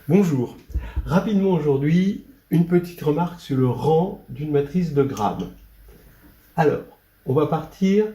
Bonjour. Rapidement aujourd'hui, une petite remarque sur le rang d'une matrice de Gram. Alors, on va partir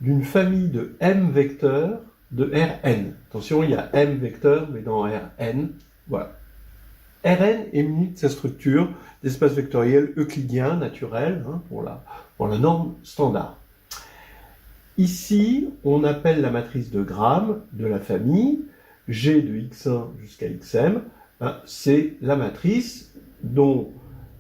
d'une famille de M vecteurs de Rn. Attention, il y a M vecteurs, mais dans Rn, voilà. Rn est muni de sa structure d'espace vectoriel euclidien naturel pour la norme standard. Ici, on appelle la matrice de Gram de la famille G de x1 jusqu'à xm. C'est la matrice dont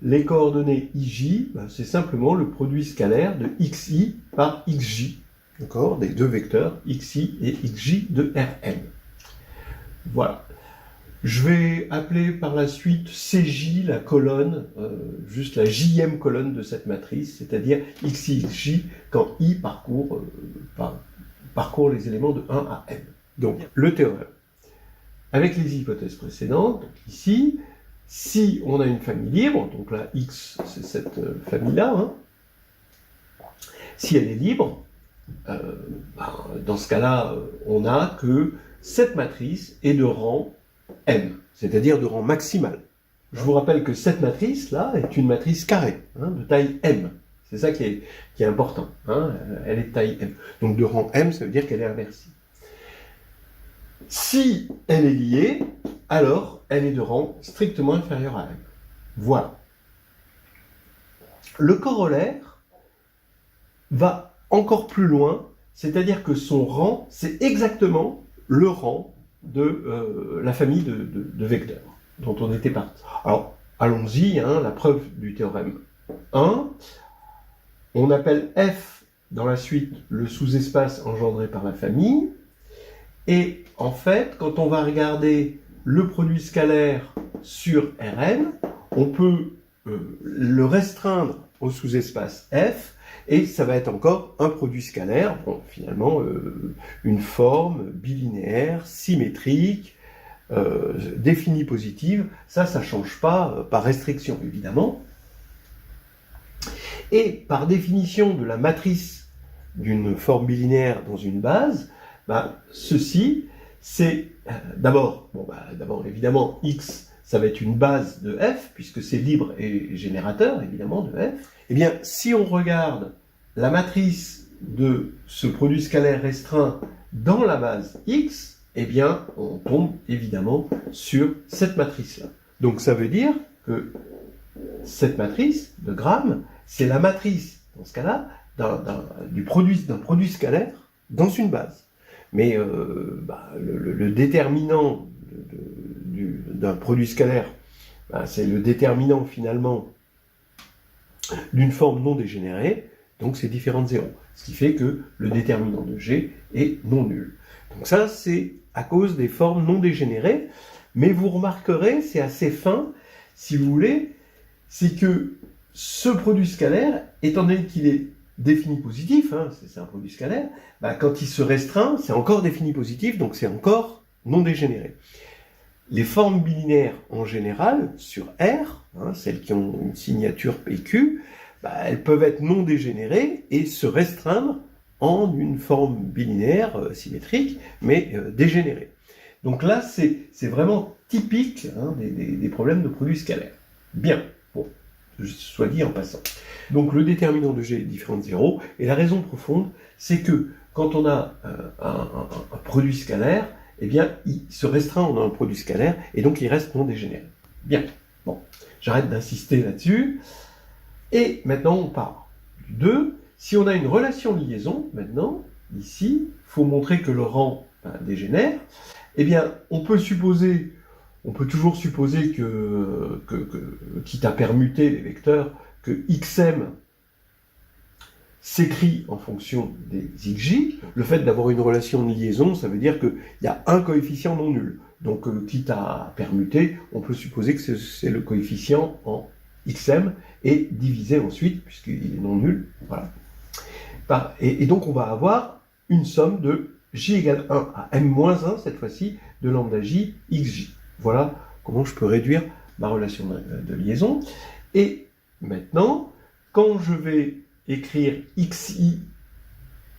les coordonnées ij, c'est simplement le produit scalaire de xi par xj, d'accord, des deux vecteurs xi et xj de Rn. Voilà. Je vais appeler par la suite Cj la colonne, juste la jème colonne de cette matrice, c'est-à-dire xi, xj, quand i parcourt les éléments de 1 à n. Donc, le théorème. Avec les hypothèses précédentes, donc ici, si on a une famille libre, donc là, X, c'est cette famille-là, si elle est libre, dans ce cas-là, on a que cette matrice est de rang M, c'est-à-dire de rang maximal. Je vous rappelle que cette matrice-là est une matrice carrée, de taille M. C'est ça qui est important, elle est de taille M. Donc de rang M, ça veut dire qu'elle est inversible. Si elle est liée, alors elle est de rang strictement inférieur à M. Voilà. Le corollaire va encore plus loin, c'est-à-dire que son rang, c'est exactement le rang de la famille de vecteurs dont on était parti. Alors, allons-y, la preuve du théorème 1. On appelle F dans la suite le sous-espace engendré par la famille. Et en fait, quand on va regarder le produit scalaire sur Rn, on peut le restreindre au sous-espace F, et ça va être encore un produit scalaire, finalement une forme bilinéaire, symétrique, définie positive. Ça ne change pas par restriction, évidemment. Et par définition de la matrice d'une forme bilinéaire dans une base, ceci, c'est d'abord évidemment x, ça va être une base de f, puisque c'est libre et générateur évidemment de f. Eh bien, si on regarde la matrice de ce produit scalaire restreint dans la base x, eh bien, on tombe évidemment sur cette matrice-là. Donc ça veut dire que cette matrice de Gram, c'est la matrice, dans ce cas-là, d'un produit scalaire dans une base. Mais le déterminant d'un produit scalaire, c'est le déterminant finalement d'une forme non dégénérée, donc c'est différent de 0. Ce qui fait que le déterminant de G est non nul. Donc ça, c'est à cause des formes non dégénérées, mais vous remarquerez, c'est assez fin, si vous voulez, c'est que ce produit scalaire, étant donné qu'il est défini positif, c'est un produit scalaire, quand il se restreint, c'est encore défini positif, donc c'est encore non dégénéré. Les formes bilinéaires en général, sur R, celles qui ont une signature PQ, elles peuvent être non dégénérées et se restreindre en une forme bilinéaire symétrique, mais dégénérée. Donc là, c'est vraiment typique des problèmes de produits scalaires. Bien, soit dit en passant. Donc le déterminant de G est différent de 0, et la raison profonde, c'est que quand on a un produit scalaire, eh bien, il se restreint en un produit scalaire, et donc il reste non dégénéré. Bien, j'arrête d'insister là-dessus, et maintenant on part du 2. Si on a une relation de liaison, maintenant, ici, il faut montrer que le rang dégénère, eh bien, on peut toujours supposer que quitte à permuter les vecteurs, que xm s'écrit en fonction des xj. Le fait d'avoir une relation de liaison, ça veut dire qu'il y a un coefficient non nul. Donc, quitte à permuter, on peut supposer que c'est le coefficient en xm et divisé ensuite, puisqu'il est non nul. Voilà. Et donc, on va avoir une somme de j égale 1 à m-1, cette fois-ci, de lambda j xj. Voilà comment je peux réduire ma relation de liaison. Et maintenant, quand je vais écrire xi,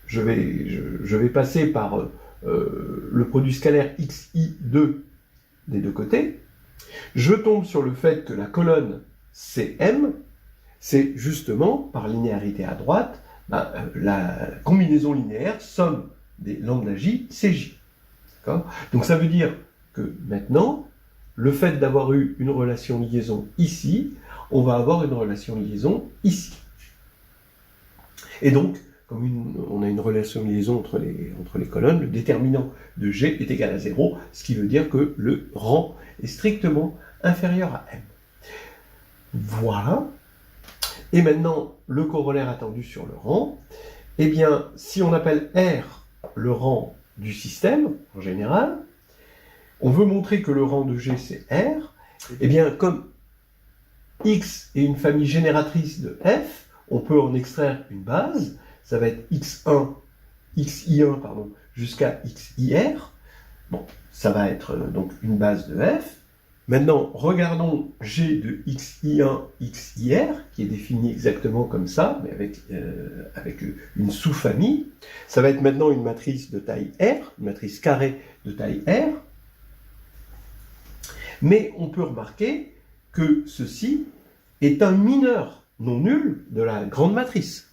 je vais passer par le produit scalaire xi2 des deux côtés. je tombe sur le fait que la colonne CM, c'est justement, par linéarité à droite, la combinaison linéaire somme des lambda J, CJ. Donc ça veut dire que maintenant, le fait d'avoir eu une relation liaison ici, on va avoir une relation liaison ici. Et donc, comme on a une relation liaison entre les colonnes, le déterminant de G est égal à 0, ce qui veut dire que le rang est strictement inférieur à M. Voilà. Et maintenant, le corollaire attendu sur le rang, eh bien, si on appelle R le rang du système, en général, on veut montrer que le rang de G, c'est R, eh bien, comme X est une famille génératrice de F, on peut en extraire une base, ça va être XI1 jusqu'à XIR. Bon, ça va être donc une base de F. Maintenant, regardons G de XI1, XIR, qui est défini exactement comme ça, mais avec une sous-famille. Ça va être maintenant une matrice de taille R, une matrice carrée de taille R. Mais on peut remarquer que ceci est un mineur non nul de la grande matrice,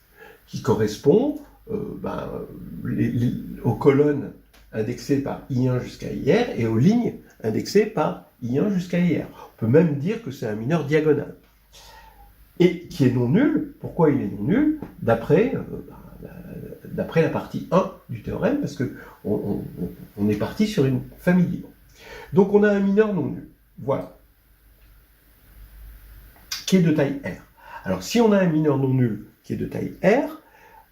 qui correspond aux colonnes indexées par I1 jusqu'à IR et aux lignes indexées par I1 jusqu'à IR. On peut même dire que c'est un mineur diagonal. Et qui est non nul. Pourquoi il est non nul? D'après la partie 1 du théorème, parce qu'on est parti sur une famille libre. Donc on a un mineur non nul. Voilà. Qui est de taille R. Alors si on a un mineur non nul qui est de taille R,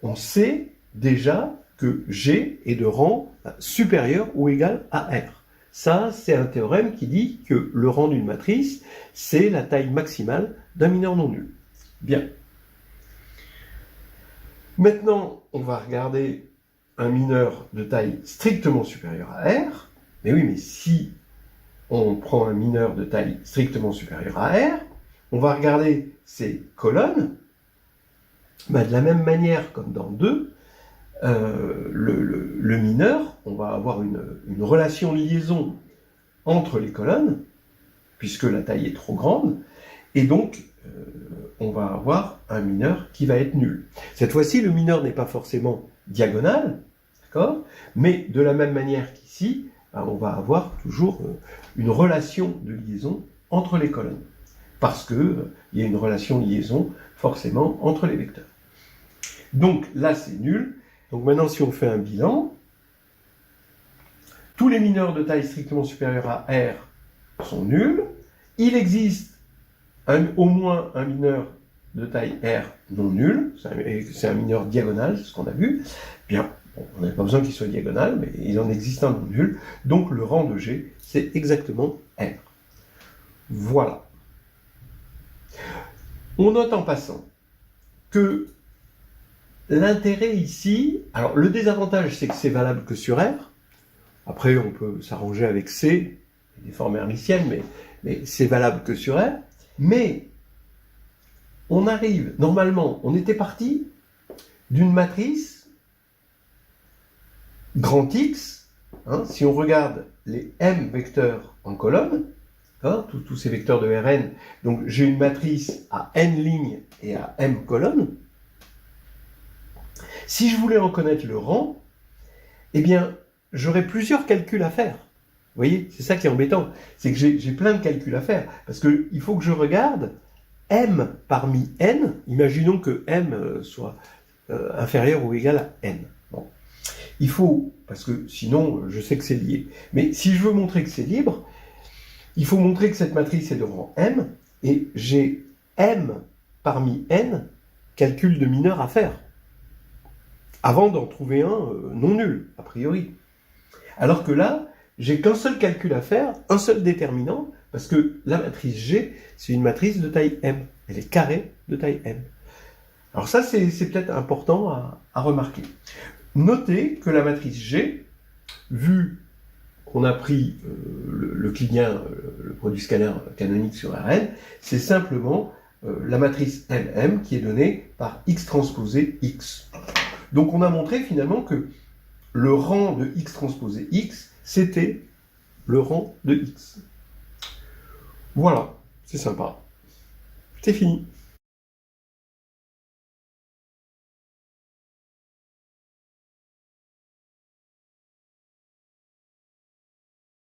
on sait déjà que G est de rang supérieur ou égal à R. Ça, c'est un théorème qui dit que le rang d'une matrice, c'est la taille maximale d'un mineur non nul. Bien. Maintenant, on va regarder un mineur de taille strictement supérieure à R. Mais oui, mais si on prend un mineur de taille strictement supérieure à R, on va regarder ses colonnes. De la même manière comme dans 2, le mineur, on va avoir une relation de liaison entre les colonnes, puisque la taille est trop grande, et donc on va avoir un mineur qui va être nul. Cette fois-ci, le mineur n'est pas forcément diagonal, d'accord, mais de la même manière qu'ici, on va avoir toujours une relation de liaison entre les colonnes, parce qu'il y a une relation de liaison forcément entre les vecteurs. Donc là, c'est nul. Donc maintenant, si on fait un bilan, tous les mineurs de taille strictement supérieure à R sont nuls. Il existe au moins un mineur de taille R non nul. C'est un mineur diagonal, c'est ce qu'on a vu. Bien, bon, on n'a pas besoin qu'il soit diagonal, mais il en existe un non nul. Donc le rang de G, c'est exactement R. Voilà. On note en passant que l'intérêt ici, alors le désavantage c'est que c'est valable que sur R, après on peut s'arranger avec C, des formes hermitiennes, mais c'est valable que sur R, mais on arrive, normalement, on était parti d'une matrice grand X, si on regarde les M vecteurs en colonne, tous ces vecteurs de Rn, donc j'ai une matrice à n lignes et à m colonnes. Si je voulais en connaître le rang, eh bien, j'aurais plusieurs calculs à faire. Vous voyez, c'est ça qui est embêtant. C'est que j'ai plein de calculs à faire. Parce qu'il faut que je regarde m parmi n. Imaginons que m soit inférieur ou égal à n. Bon. Il faut, parce que sinon, je sais que c'est lié. Mais si je veux montrer que c'est libre, il faut montrer que cette matrice est de rang m, et j'ai m parmi n calculs de mineurs à faire, avant d'en trouver un non nul, a priori. Alors que là, j'ai qu'un seul calcul à faire, un seul déterminant, parce que la matrice G, c'est une matrice de taille m. Elle est carrée de taille m. Alors ça, c'est peut-être important à remarquer. Notez que la matrice G, vu qu'on a pris le Euclidien, le produit scalaire canonique sur Rn, c'est simplement la matrice LM qui est donnée par X transposé X. Donc on a montré finalement que le rang de X transposé X, c'était le rang de X. Voilà, c'est sympa. C'est fini.